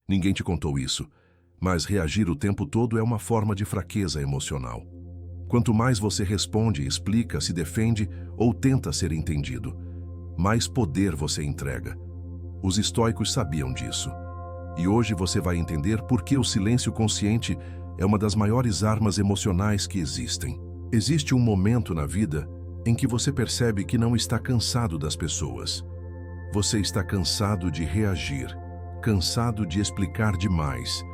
Ninguém te contou isso, mas reagir o tempo todo é uma forma de fraqueza emocional. Quanto mais você responde, explica, se defende ou tenta ser entendido, mais poder você entrega. Os estoicos sabiam disso. E hoje você vai entender por que o silêncio consciente é uma das maiores armas emocionais que existem. Existe um momento na vida em que você percebe que não está cansado das pessoas. Você está cansado de reagir, cansado de explicar demais,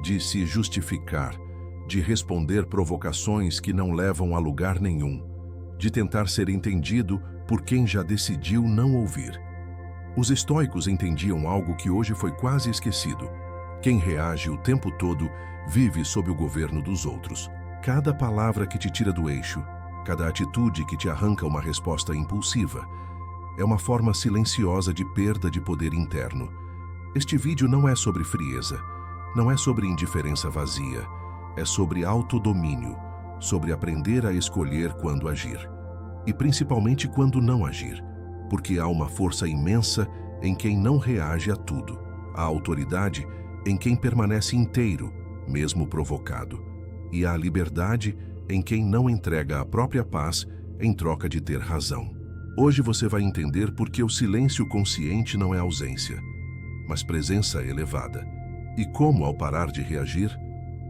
de se justificar, de responder provocações que não levam a lugar nenhum, de tentar ser entendido por quem já decidiu não ouvir. Os estoicos entendiam algo que hoje foi quase esquecido. Quem reage o tempo todo vive sob o governo dos outros. Cada palavra que te tira do eixo, cada atitude que te arranca uma resposta impulsiva, é uma forma silenciosa de perda de poder interno. Este vídeo não é sobre frieza, não é sobre indiferença vazia, é sobre autodomínio, sobre aprender a escolher quando agir. E principalmente quando não agir, porque há uma força imensa em quem não reage a tudo. Há autoridade em quem permanece inteiro, mesmo provocado. E há liberdade em quem não entrega a própria paz em troca de ter razão. Hoje você vai entender por que o silêncio consciente não é ausência, mas presença elevada. E como, ao parar de reagir,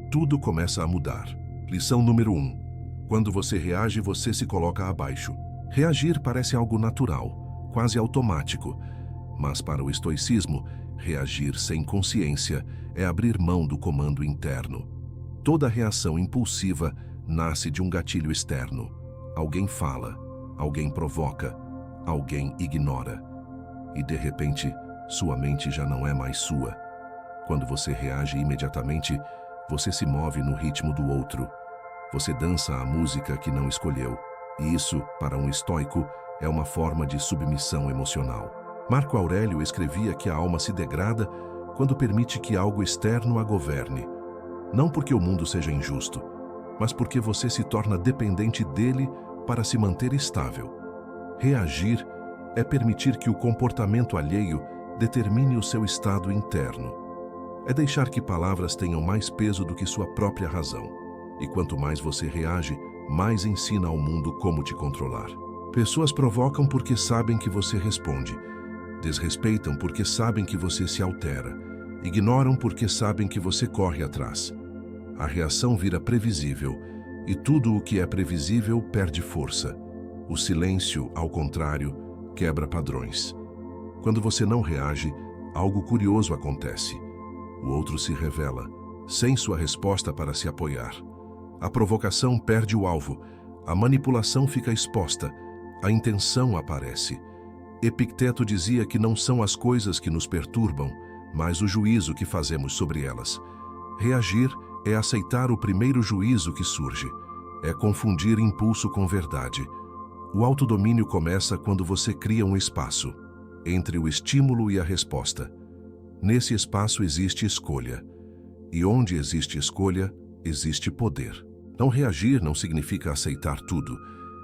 tudo começa a mudar. Lição número 1. Quando você reage, você se coloca abaixo. Reagir parece algo natural, quase automático. Mas para o estoicismo, reagir sem consciência é abrir mão do comando interno. Toda reação impulsiva nasce de um gatilho externo. Alguém fala, alguém provoca, alguém ignora. E de repente, sua mente já não é mais sua. Quando você reage imediatamente, você se move no ritmo do outro. Você dança a música que não escolheu. E isso, para um estoico, é uma forma de submissão emocional. Marco Aurélio escrevia que a alma se degrada quando permite que algo externo a governe. Não porque o mundo seja injusto, mas porque você se torna dependente dele para se manter estável. Reagir é permitir que o comportamento alheio determine o seu estado interno. É deixar que palavras tenham mais peso do que sua própria razão. E quanto mais você reage, mais ensina ao mundo como te controlar. Pessoas provocam porque sabem que você responde. Desrespeitam porque sabem que você se altera. Ignoram porque sabem que você corre atrás. A reação vira previsível, e tudo o que é previsível perde força. O silêncio, ao contrário, quebra padrões. Quando você não reage, algo curioso acontece. O outro se revela, sem sua resposta para se apoiar. A provocação perde o alvo, a manipulação fica exposta, a intenção aparece. Epicteto dizia que não são as coisas que nos perturbam, mas o juízo que fazemos sobre elas. Reagir é aceitar o primeiro juízo que surge, é confundir impulso com verdade. O autodomínio começa quando você cria um espaço entre o estímulo e a resposta. Nesse espaço existe escolha, e onde existe escolha, existe poder. Não reagir não significa aceitar tudo,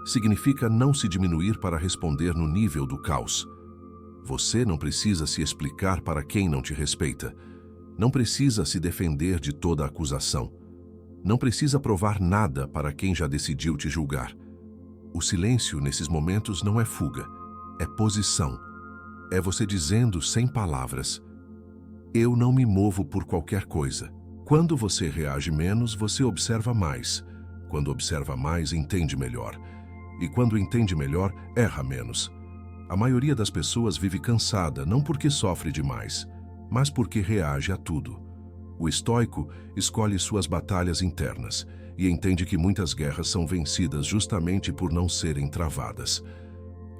significa não se diminuir para responder no nível do caos. Você não precisa se explicar para quem não te respeita, não precisa se defender de toda acusação, não precisa provar nada para quem já decidiu te julgar. O silêncio nesses momentos não é fuga, é posição. É você dizendo sem palavras: eu não me movo por qualquer coisa. Quando você reage menos, você observa mais. Quando observa mais, entende melhor. E quando entende melhor, erra menos. A maioria das pessoas vive cansada, não porque sofre demais, mas porque reage a tudo. O estoico escolhe suas batalhas internas e entende que muitas guerras são vencidas justamente por não serem travadas.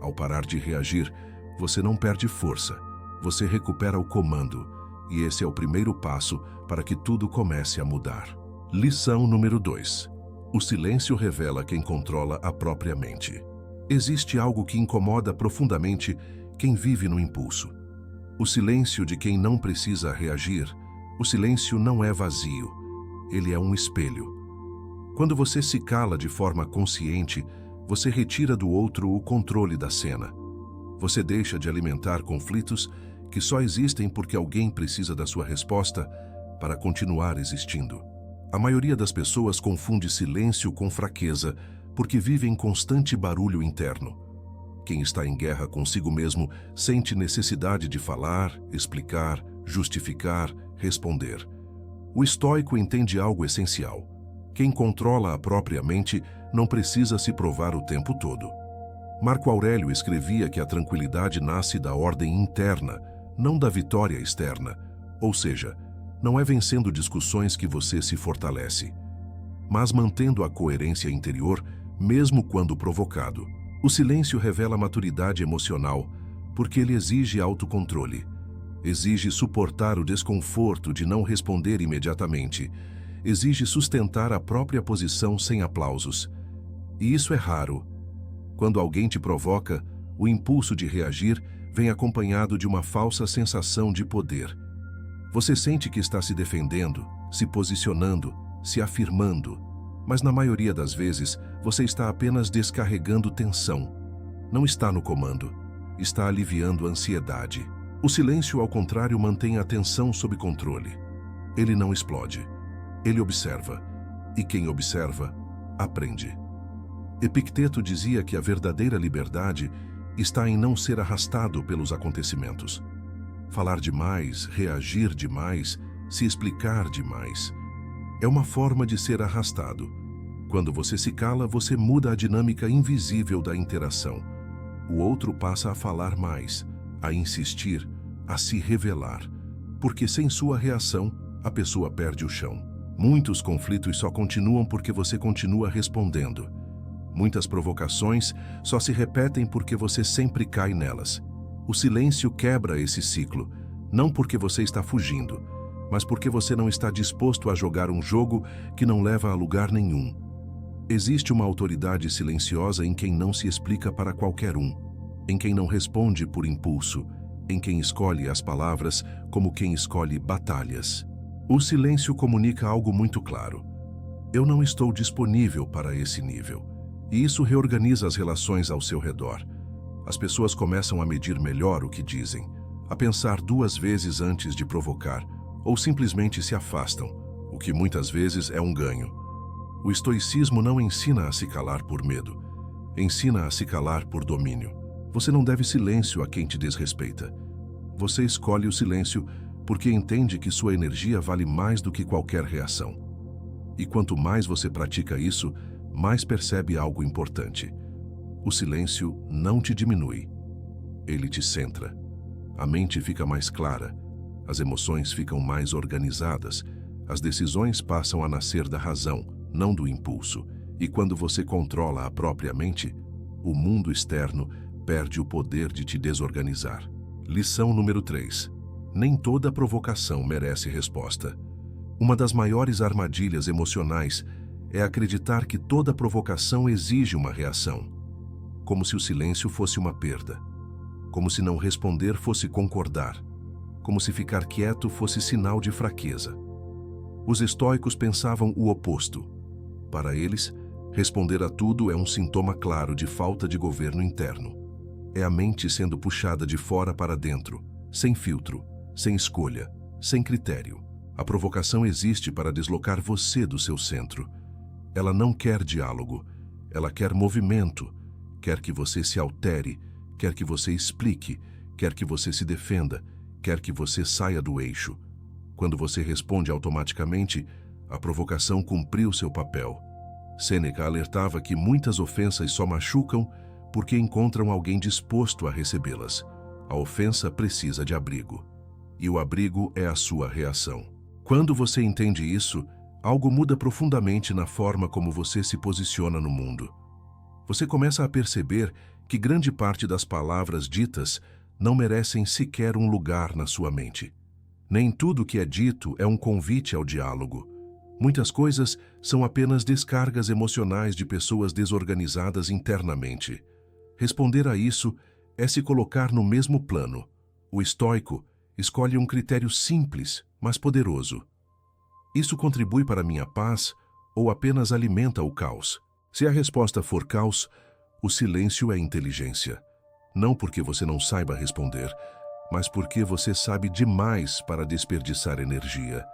Ao parar de reagir, você não perde força, você recupera o comando. E esse é o primeiro passo para que tudo comece a mudar. Lição número 2. O silêncio revela quem controla a própria mente. Existe algo que incomoda profundamente quem vive no impulso. O silêncio de quem não precisa reagir. O silêncio não é vazio, ele é um espelho. Quando você se cala de forma consciente, você retira do outro o controle da cena. Você deixa de alimentar conflitos que só existem porque alguém precisa da sua resposta para continuar existindo. A maioria das pessoas confunde silêncio com fraqueza porque vive em constante barulho interno. Quem está em guerra consigo mesmo sente necessidade de falar, explicar, justificar, responder. O estoico entende algo essencial. Quem controla a própria mente não precisa se provar o tempo todo. Marco Aurélio escrevia que a tranquilidade nasce da ordem interna, não da vitória externa. Ou seja, não é vencendo discussões que você se fortalece, mas mantendo a coerência interior, mesmo quando provocado. O silêncio revela maturidade emocional, porque ele exige autocontrole. Exige suportar o desconforto de não responder imediatamente. Exige sustentar a própria posição sem aplausos. E isso é raro. Quando alguém te provoca, o impulso de reagir vem acompanhado de uma falsa sensação de poder. Você sente que está se defendendo, se posicionando, se afirmando, mas na maioria das vezes você está apenas descarregando tensão. Não está no comando, está aliviando a ansiedade. O silêncio, ao contrário, mantém a atenção sob controle. Ele não explode, ele observa, e quem observa, aprende. Epicteto dizia que a verdadeira liberdade está em não ser arrastado pelos acontecimentos. Falar demais, reagir demais, se explicar demais. É uma forma de ser arrastado. Quando você se cala, você muda a dinâmica invisível da interação. O outro passa a falar mais, a insistir, a se revelar. Porque sem sua reação, a pessoa perde o chão. Muitos conflitos só continuam porque você continua respondendo. Muitas provocações só se repetem porque você sempre cai nelas. O silêncio quebra esse ciclo, não porque você está fugindo, mas porque você não está disposto a jogar um jogo que não leva a lugar nenhum. Existe uma autoridade silenciosa em quem não se explica para qualquer um, em quem não responde por impulso, em quem escolhe as palavras como quem escolhe batalhas. O silêncio comunica algo muito claro. Eu não estou disponível para esse nível. E isso reorganiza as relações ao seu redor. As pessoas começam a medir melhor o que dizem, a pensar duas vezes antes de provocar, ou simplesmente se afastam, o que muitas vezes é um ganho. O estoicismo não ensina a se calar por medo, ensina a se calar por domínio. Você não deve silêncio a quem te desrespeita. Você escolhe o silêncio porque entende que sua energia vale mais do que qualquer reação. E quanto mais você pratica isso, mais percebe algo importante. O silêncio não te diminui. Ele te centra. A mente fica mais clara, as emoções ficam mais organizadas, as decisões passam a nascer da razão, não do impulso. E quando você controla a própria mente, o mundo externo perde o poder de te desorganizar. Lição número 3. Nem toda provocação merece resposta. Uma das maiores armadilhas emocionais é acreditar que toda provocação exige uma reação. Como se o silêncio fosse uma perda. Como se não responder fosse concordar. Como se ficar quieto fosse sinal de fraqueza. Os estoicos pensavam o oposto. Para eles, responder a tudo é um sintoma claro de falta de governo interno. É a mente sendo puxada de fora para dentro, sem filtro, sem escolha, sem critério. A provocação existe para deslocar você do seu centro. Ela não quer diálogo, ela quer movimento, quer que você se altere, quer que você explique, quer que você se defenda, quer que você saia do eixo. Quando você responde automaticamente, a provocação cumpriu seu papel. Sêneca alertava que muitas ofensas só machucam porque encontram alguém disposto a recebê-las. A ofensa precisa de abrigo. E o abrigo é a sua reação. Quando você entende isso, algo muda profundamente na forma como você se posiciona no mundo. Você começa a perceber que grande parte das palavras ditas não merecem sequer um lugar na sua mente. Nem tudo que é dito é um convite ao diálogo. Muitas coisas são apenas descargas emocionais de pessoas desorganizadas internamente. Responder a isso é se colocar no mesmo plano. O estoico escolhe um critério simples, mas poderoso. Isso contribui para a minha paz ou apenas alimenta o caos? Se a resposta for caos, o silêncio é inteligência. Não porque você não saiba responder, mas porque você sabe demais para desperdiçar energia.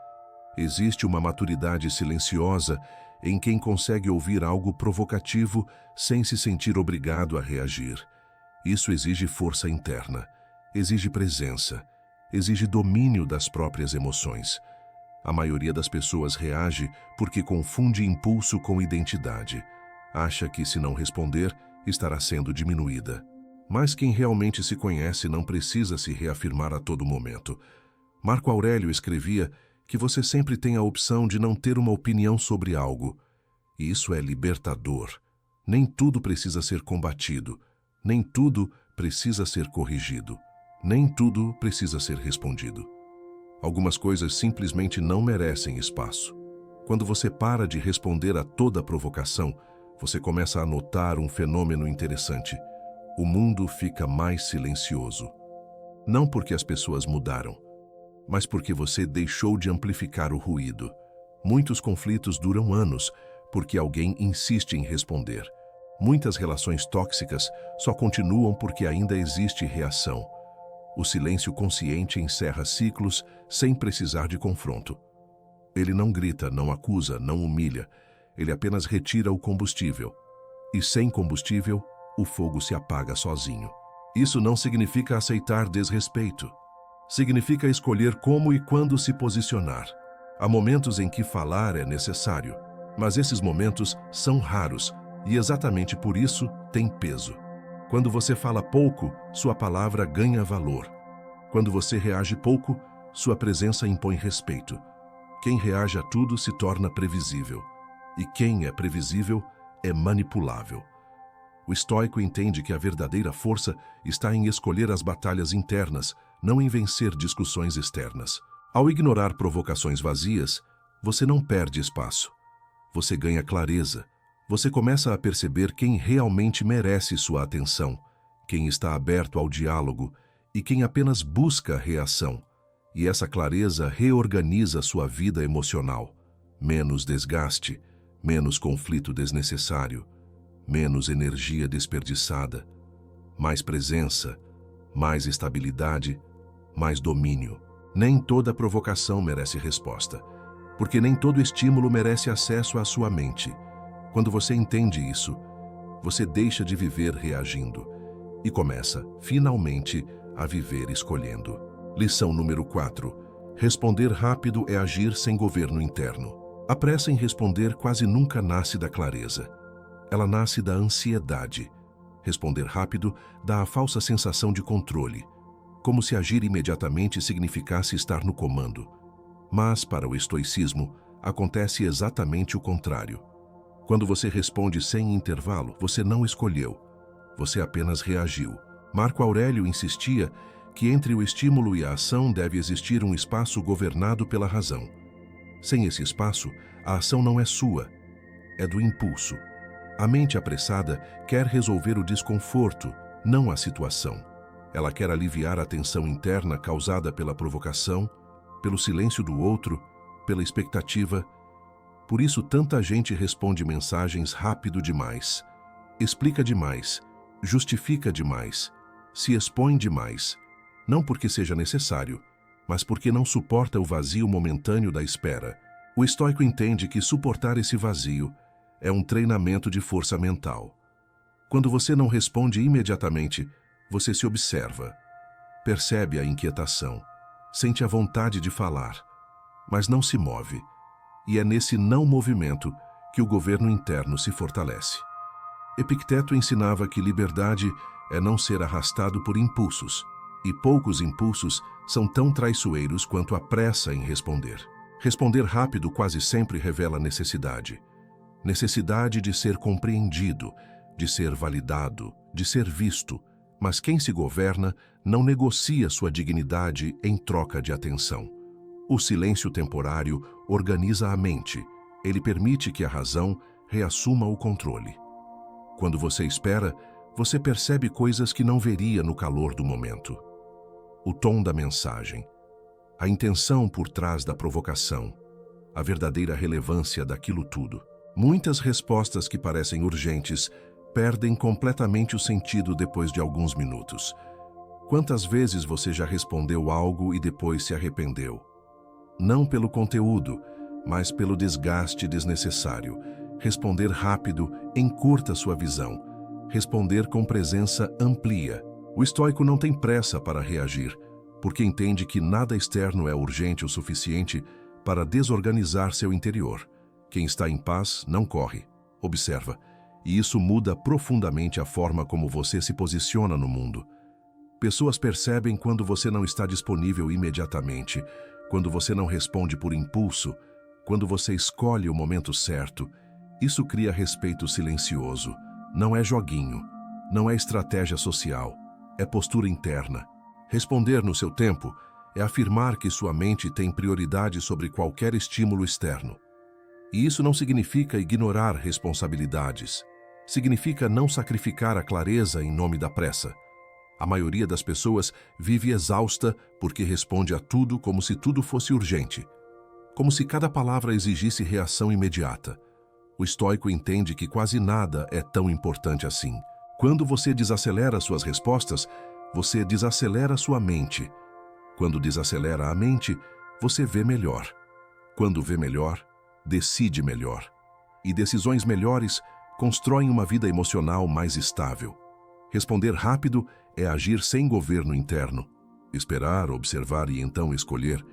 Existe uma maturidade silenciosa em quem consegue ouvir algo provocativo sem se sentir obrigado a reagir. Isso exige força interna, exige presença, exige domínio das próprias emoções. A maioria das pessoas reage porque confunde impulso com identidade. Acha que, se não responder, estará sendo diminuída. Mas quem realmente se conhece não precisa se reafirmar a todo momento. Marco Aurélio escrevia que você sempre tem a opção de não ter uma opinião sobre algo. E isso é libertador. Nem tudo precisa ser combatido. Nem tudo precisa ser corrigido. Nem tudo precisa ser respondido. Algumas coisas simplesmente não merecem espaço. Quando você para de responder a toda provocação, você começa a notar um fenômeno interessante. O mundo fica mais silencioso. Não porque as pessoas mudaram, mas porque você deixou de amplificar o ruído. Muitos conflitos duram anos porque alguém insiste em responder. Muitas relações tóxicas só continuam porque ainda existe reação. O silêncio consciente encerra ciclos sem precisar de confronto. Ele não grita, não acusa, não humilha. Ele apenas retira o combustível. E sem combustível, o fogo se apaga sozinho. Isso não significa aceitar desrespeito. Significa escolher como e quando se posicionar. Há momentos em que falar é necessário, mas esses momentos são raros e exatamente por isso tem peso. Quando você fala pouco, sua palavra ganha valor. Quando você reage pouco, sua presença impõe respeito. Quem reage a tudo se torna previsível. E quem é previsível é manipulável. O estoico entende que a verdadeira força está em escolher as batalhas internas, não em vencer discussões externas. Ao ignorar provocações vazias, você não perde espaço. Você ganha clareza. Você começa a perceber quem realmente merece sua atenção, quem está aberto ao diálogo e quem apenas busca reação. E essa clareza reorganiza sua vida emocional. Menos desgaste, menos conflito desnecessário, menos energia desperdiçada, mais presença, mais estabilidade, mais domínio. Nem toda provocação merece resposta, porque nem todo estímulo merece acesso à sua mente. Quando você entende isso, você deixa de viver reagindo e começa, finalmente, a viver escolhendo. Lição número 4. Responder rápido é agir sem governo interno. A pressa em responder quase nunca nasce da clareza. Ela nasce da ansiedade. Responder rápido dá a falsa sensação de controle, como se agir imediatamente significasse estar no comando. Mas, para o estoicismo, acontece exatamente o contrário. Quando você responde sem intervalo, você não escolheu. Você apenas reagiu. Marco Aurélio insistia que entre o estímulo e a ação deve existir um espaço governado pela razão. Sem esse espaço, a ação não é sua, é do impulso. A mente apressada quer resolver o desconforto, não a situação. Ela quer aliviar a tensão interna causada pela provocação, pelo silêncio do outro, pela expectativa. Por isso, tanta gente responde mensagens rápido demais, explica demais, justifica demais, se expõe demais, não porque seja necessário, mas porque não suporta o vazio momentâneo da espera. O estoico entende que suportar esse vazio é um treinamento de força mental. Quando você não responde imediatamente, você se observa, percebe a inquietação, sente a vontade de falar, mas não se move. E é nesse não movimento que o governo interno se fortalece. Epicteto ensinava que liberdade é não ser arrastado por impulsos, e poucos impulsos são tão traiçoeiros quanto a pressa em responder. Responder rápido quase sempre revela necessidade. Necessidade de ser compreendido, de ser validado, de ser visto, mas quem se governa não negocia sua dignidade em troca de atenção. O silêncio temporário organiza a mente. Ele permite que a razão reassuma o controle. Quando você espera, você percebe coisas que não veria no calor do momento. O tom da mensagem, a intenção por trás da provocação, a verdadeira relevância daquilo tudo. Muitas respostas que parecem urgentes perdem completamente o sentido depois de alguns minutos. Quantas vezes você já respondeu algo e depois se arrependeu? Não pelo conteúdo, mas pelo desgaste desnecessário. Responder rápido encurta sua visão. Responder com presença amplia. O estoico não tem pressa para reagir, porque entende que nada externo é urgente o suficiente para desorganizar seu interior. Quem está em paz não corre, observa, e isso muda profundamente a forma como você se posiciona no mundo. Pessoas percebem quando você não está disponível imediatamente, quando você não responde por impulso, quando você escolhe o momento certo. Isso cria respeito silencioso. Não é joguinho, não é estratégia social, é postura interna. Responder no seu tempo é afirmar que sua mente tem prioridade sobre qualquer estímulo externo. E isso não significa ignorar responsabilidades. Significa não sacrificar a clareza em nome da pressa. A maioria das pessoas vive exausta porque responde a tudo como se tudo fosse urgente. Como se cada palavra exigisse reação imediata. O estoico entende que quase nada é tão importante assim. Quando você desacelera suas respostas, você desacelera sua mente. Quando desacelera a mente, você vê melhor. Quando vê melhor, decide melhor. E decisões melhores constroem uma vida emocional mais estável. Responder rápido é agir sem governo interno. Esperar, observar e então escolher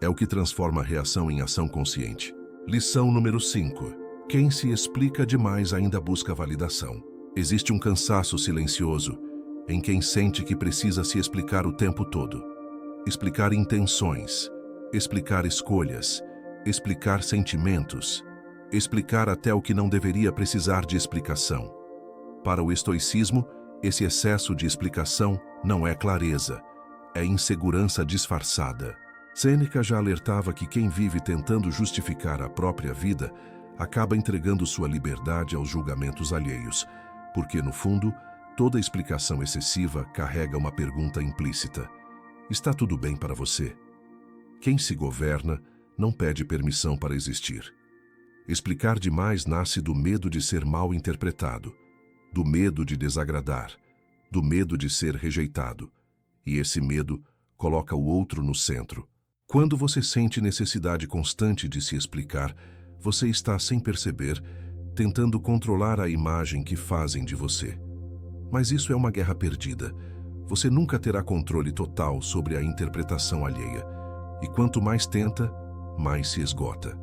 é o que transforma a reação em ação consciente. Lição número 5. Quem se explica demais ainda busca validação. Existe um cansaço silencioso em quem sente que precisa se explicar o tempo todo. Explicar intenções, explicar escolhas, explicar sentimentos, explicar até o que não deveria precisar de explicação. Para o estoicismo, esse excesso de explicação não é clareza, é insegurança disfarçada. Sêneca já alertava que quem vive tentando justificar a própria vida acaba entregando sua liberdade aos julgamentos alheios, porque, no fundo, toda explicação excessiva carrega uma pergunta implícita. Está tudo bem para você? Quem se governa não pede permissão para existir. Explicar demais nasce do medo de ser mal interpretado, do medo de desagradar, do medo de ser rejeitado. E esse medo coloca o outro no centro. Quando você sente necessidade constante de se explicar, você está, sem perceber, tentando controlar a imagem que fazem de você. Mas isso é uma guerra perdida. Você nunca terá controle total sobre a interpretação alheia. E quanto mais tenta, mais se esgota.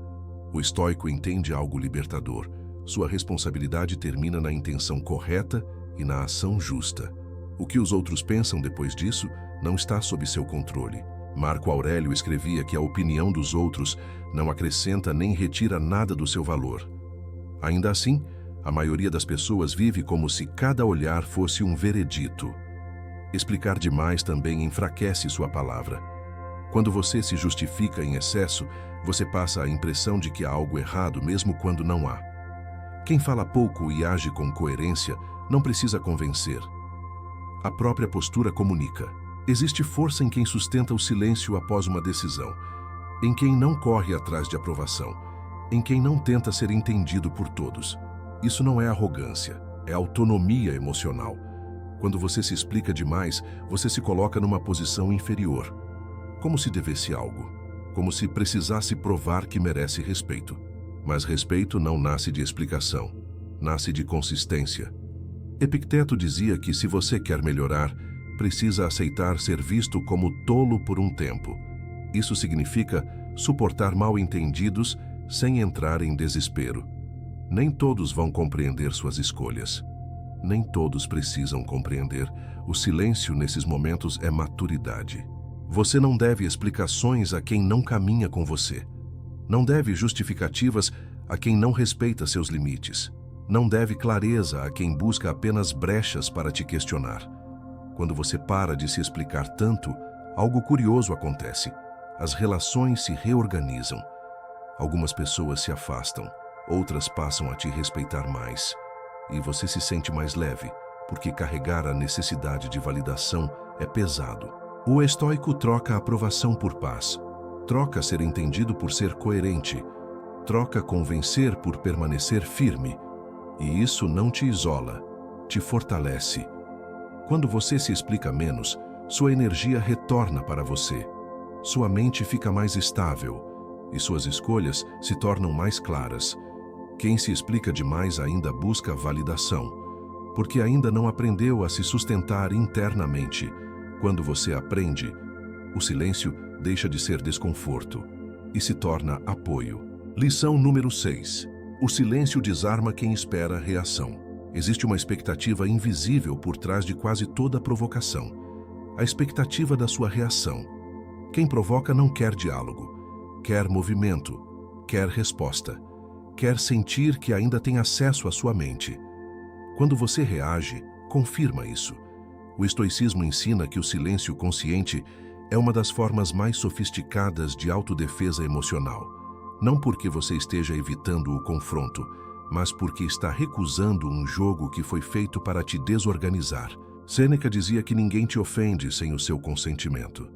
O estoico entende algo libertador. Sua responsabilidade termina na intenção correta e na ação justa. O que os outros pensam depois disso não está sob seu controle. Marco Aurélio escrevia que a opinião dos outros não acrescenta nem retira nada do seu valor. Ainda assim, a maioria das pessoas vive como se cada olhar fosse um veredito. Explicar demais também enfraquece sua palavra. Quando você se justifica em excesso, você passa a impressão de que há algo errado mesmo quando não há. Quem fala pouco e age com coerência não precisa convencer. A própria postura comunica. Existe força em quem sustenta o silêncio após uma decisão, em quem não corre atrás de aprovação, em quem não tenta ser entendido por todos. Isso não é arrogância, é autonomia emocional. Quando você se explica demais, você se coloca numa posição inferior, como se devesse algo, como se precisasse provar que merece respeito. Mas respeito não nasce de explicação, nasce de consistência. Epicteto dizia que se você quer melhorar, precisa aceitar ser visto como tolo por um tempo. Isso significa suportar mal-entendidos sem entrar em desespero. Nem todos vão compreender suas escolhas. Nem todos precisam compreender. O silêncio nesses momentos é maturidade. Você não deve explicações a quem não caminha com você. Não deve justificativas a quem não respeita seus limites. Não deve clareza a quem busca apenas brechas para te questionar. Quando você para de se explicar tanto, algo curioso acontece. As relações se reorganizam. Algumas pessoas se afastam, outras passam a te respeitar mais. E você se sente mais leve, porque carregar a necessidade de validação é pesado. O estoico troca aprovação por paz. Troca ser entendido por ser coerente. Troca convencer por permanecer firme. E isso não te isola, te fortalece. Quando você se explica menos, sua energia retorna para você. Sua mente fica mais estável e suas escolhas se tornam mais claras. Quem se explica demais ainda busca validação, porque ainda não aprendeu a se sustentar internamente. Quando você aprende, o silêncio deixa de ser desconforto e se torna apoio. Lição número 6. O silêncio desarma quem espera reação. Existe uma expectativa invisível por trás de quase toda provocação. A expectativa da sua reação. Quem provoca não quer diálogo, quer movimento, quer resposta, quer sentir que ainda tem acesso à sua mente. Quando você reage, confirma isso. O estoicismo ensina que o silêncio consciente é uma das formas mais sofisticadas de autodefesa emocional. Não porque você esteja evitando o confronto, mas porque está recusando um jogo que foi feito para te desorganizar. Sêneca dizia que ninguém te ofende sem o seu consentimento.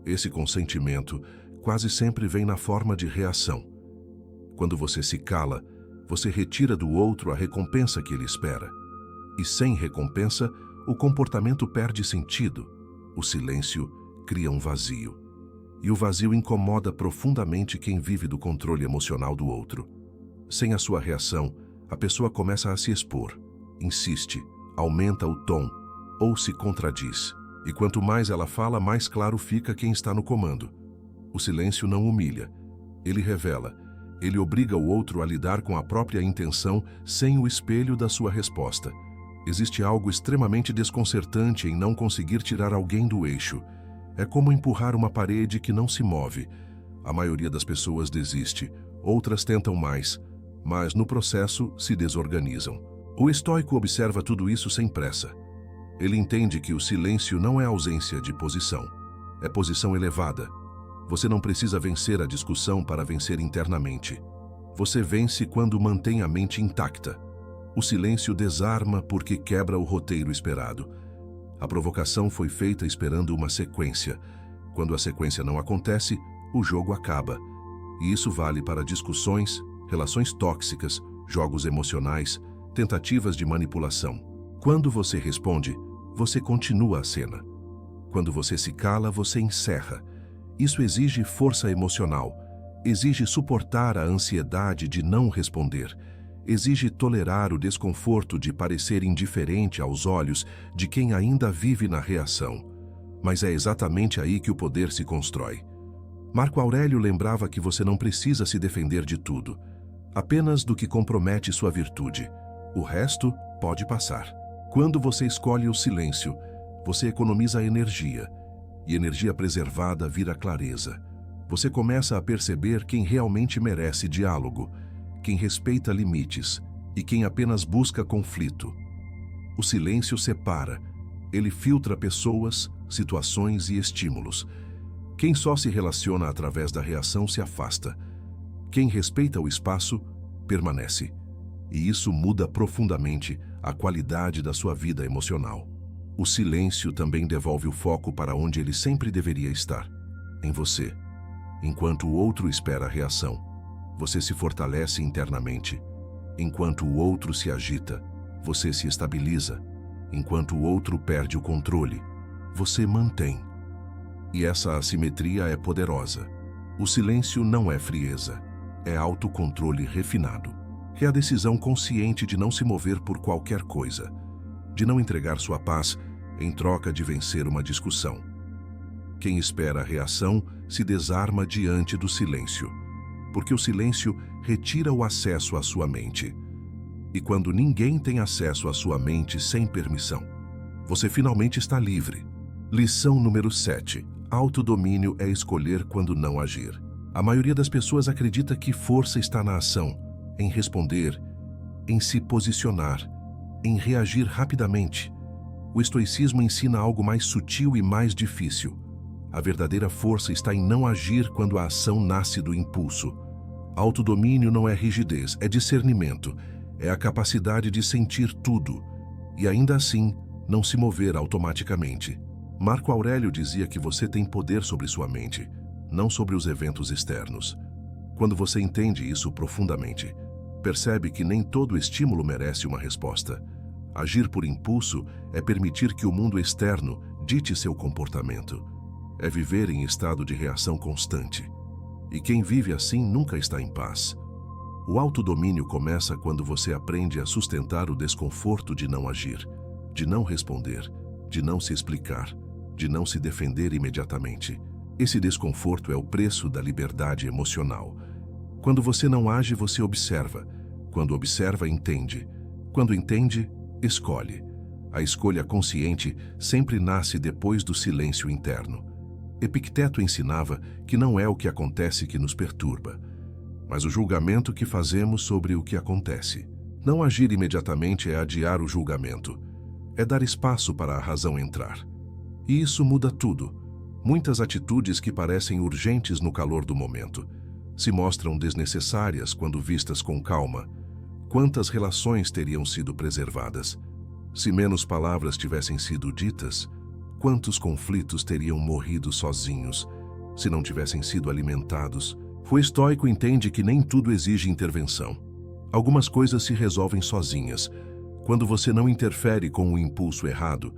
Esse consentimento quase sempre vem na forma de reação. Quando você se cala, você retira do outro a recompensa que ele espera. E sem recompensa, o comportamento perde sentido. O silêncio cria um vazio. E o vazio incomoda profundamente quem vive do controle emocional do outro. Sem a sua reação, a pessoa começa a se expor, insiste, aumenta o tom ou se contradiz. E quanto mais ela fala, mais claro fica quem está no comando. O silêncio não humilha, ele revela, ele obriga o outro a lidar com a própria intenção sem o espelho da sua resposta. Existe algo extremamente desconcertante em não conseguir tirar alguém do eixo. É como empurrar uma parede que não se move. A maioria das pessoas desiste, outras tentam mais, mas no processo se desorganizam. O estoico observa tudo isso sem pressa. Ele entende que o silêncio não é ausência de posição, é posição elevada. Você não precisa vencer a discussão para vencer internamente. Você vence quando mantém a mente intacta. O silêncio desarma porque quebra o roteiro esperado. A provocação foi feita esperando uma sequência. Quando a sequência não acontece, o jogo acaba. E isso vale para discussões, relações tóxicas, jogos emocionais, tentativas de manipulação. Quando você responde, você continua a cena. Quando você se cala, você encerra. Isso exige força emocional, exige suportar a ansiedade de não responder, exige tolerar o desconforto de parecer indiferente aos olhos de quem ainda vive na reação. Mas é exatamente aí que o poder se constrói. Marco Aurélio lembrava que você não precisa se defender de tudo, apenas do que compromete sua virtude. O resto pode passar. Quando você escolhe o silêncio, você economiza energia, e energia preservada vira clareza. Você começa a perceber quem realmente merece diálogo, quem respeita limites e quem apenas busca conflito. O silêncio separa, ele filtra pessoas, situações e estímulos. Quem só se relaciona através da reação se afasta. Quem respeita o espaço, permanece. E isso muda profundamente a qualidade da sua vida emocional. O silêncio também devolve o foco para onde ele sempre deveria estar, em você. Enquanto o outro espera a reação, você se fortalece internamente. Enquanto o outro se agita, você se estabiliza. Enquanto o outro perde o controle, você mantém. E essa assimetria é poderosa. O silêncio não é frieza, é autocontrole refinado. É a decisão consciente de não se mover por qualquer coisa, de não entregar sua paz em troca de vencer uma discussão. Quem espera a reação se desarma diante do silêncio, porque o silêncio retira o acesso à sua mente. E quando ninguém tem acesso à sua mente sem permissão, você finalmente está livre. Lição número 7. Autodomínio é escolher quando não agir. A maioria das pessoas acredita que força está na ação, em responder, em se posicionar, em reagir rapidamente. O estoicismo ensina algo mais sutil e mais difícil. A verdadeira força está em não agir quando a ação nasce do impulso. Autodomínio não é rigidez, é discernimento, é a capacidade de sentir tudo e ainda assim não se mover automaticamente. Marco Aurélio dizia que você tem poder sobre sua mente, não sobre os eventos externos. Quando você entende isso profundamente, percebe que nem todo estímulo merece uma resposta. Agir por impulso é permitir que o mundo externo dite seu comportamento. É viver em estado de reação constante. E quem vive assim nunca está em paz. O autodomínio começa quando você aprende a sustentar o desconforto de não agir, de não responder, de não se explicar, de não se defender imediatamente. Esse desconforto é o preço da liberdade emocional. Quando você não age, você observa. Quando observa, entende. Quando entende, escolhe. A escolha consciente sempre nasce depois do silêncio interno. Epicteto ensinava que não é o que acontece que nos perturba, mas o julgamento que fazemos sobre o que acontece. Não agir imediatamente é adiar o julgamento. É dar espaço para a razão entrar. E isso muda tudo. Muitas atitudes que parecem urgentes no calor do momento se mostram desnecessárias quando vistas com calma. Quantas relações teriam sido preservadas? Se menos palavras tivessem sido ditas, quantos conflitos teriam morrido sozinhos, se não tivessem sido alimentados? O estoico entende que nem tudo exige intervenção. Algumas coisas se resolvem sozinhas. Quando você não interfere com o impulso errado,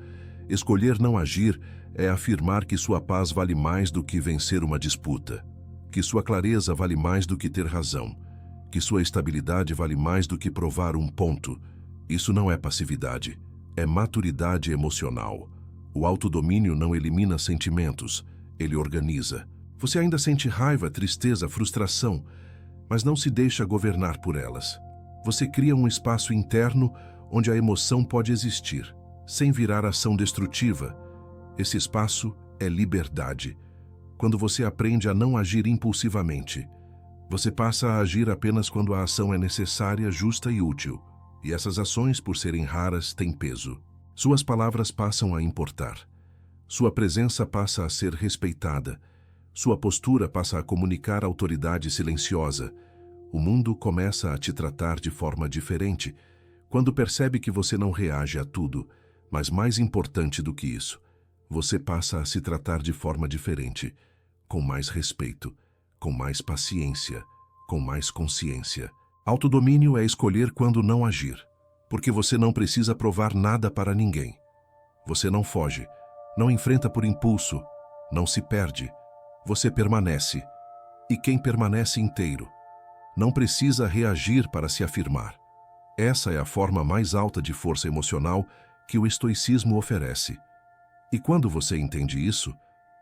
escolher não agir é afirmar que sua paz vale mais do que vencer uma disputa, que sua clareza vale mais do que ter razão, que sua estabilidade vale mais do que provar um ponto. Isso não é passividade, é maturidade emocional. O autodomínio não elimina sentimentos, ele organiza. Você ainda sente raiva, tristeza, frustração, mas não se deixa governar por elas. Você cria um espaço interno onde a emoção pode existir, sem virar ação destrutiva. Esse espaço é liberdade. Quando você aprende a não agir impulsivamente, você passa a agir apenas quando a ação é necessária, justa e útil. E essas ações, por serem raras, têm peso. Suas palavras passam a importar. Sua presença passa a ser respeitada. Sua postura passa a comunicar autoridade silenciosa. O mundo começa a te tratar de forma diferente quando percebe que você não reage a tudo, mas mais importante do que isso, você passa a se tratar de forma diferente, com mais respeito, com mais paciência, com mais consciência. Autodomínio é escolher quando não agir, porque você não precisa provar nada para ninguém. Você não foge, não enfrenta por impulso, não se perde. Você permanece, e quem permanece inteiro não precisa reagir para se afirmar. Essa é a forma mais alta de força emocional que o estoicismo oferece. E quando você entende isso,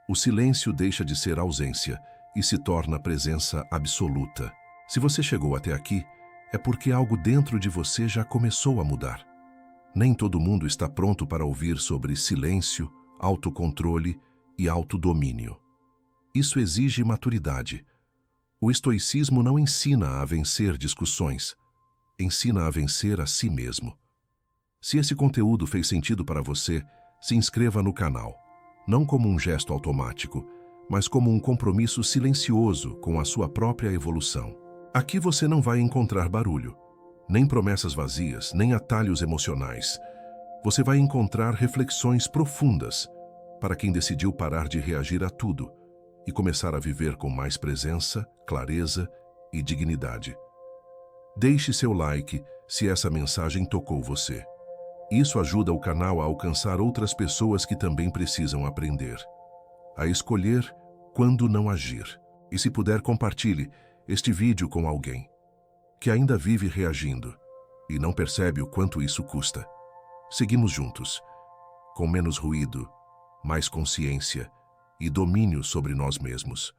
o silêncio deixa de ser ausência e se torna presença absoluta. Se você chegou até aqui, é porque algo dentro de você já começou a mudar. Nem todo mundo está pronto para ouvir sobre silêncio, autocontrole e autodomínio. Isso exige maturidade. O estoicismo não ensina a vencer discussões, ensina a vencer a si mesmo. Se esse conteúdo fez sentido para você, se inscreva no canal, não como um gesto automático, mas como um compromisso silencioso com a sua própria evolução. Aqui você não vai encontrar barulho, nem promessas vazias, nem atalhos emocionais. Você vai encontrar reflexões profundas para quem decidiu parar de reagir a tudo e começar a viver com mais presença, clareza e dignidade. Deixe seu like se essa mensagem tocou você. Isso ajuda o canal a alcançar outras pessoas que também precisam aprender a escolher quando não agir. E se puder, compartilhe este vídeo com alguém que ainda vive reagindo e não percebe o quanto isso custa. Seguimos juntos, com menos ruído, mais consciência e domínio sobre nós mesmos.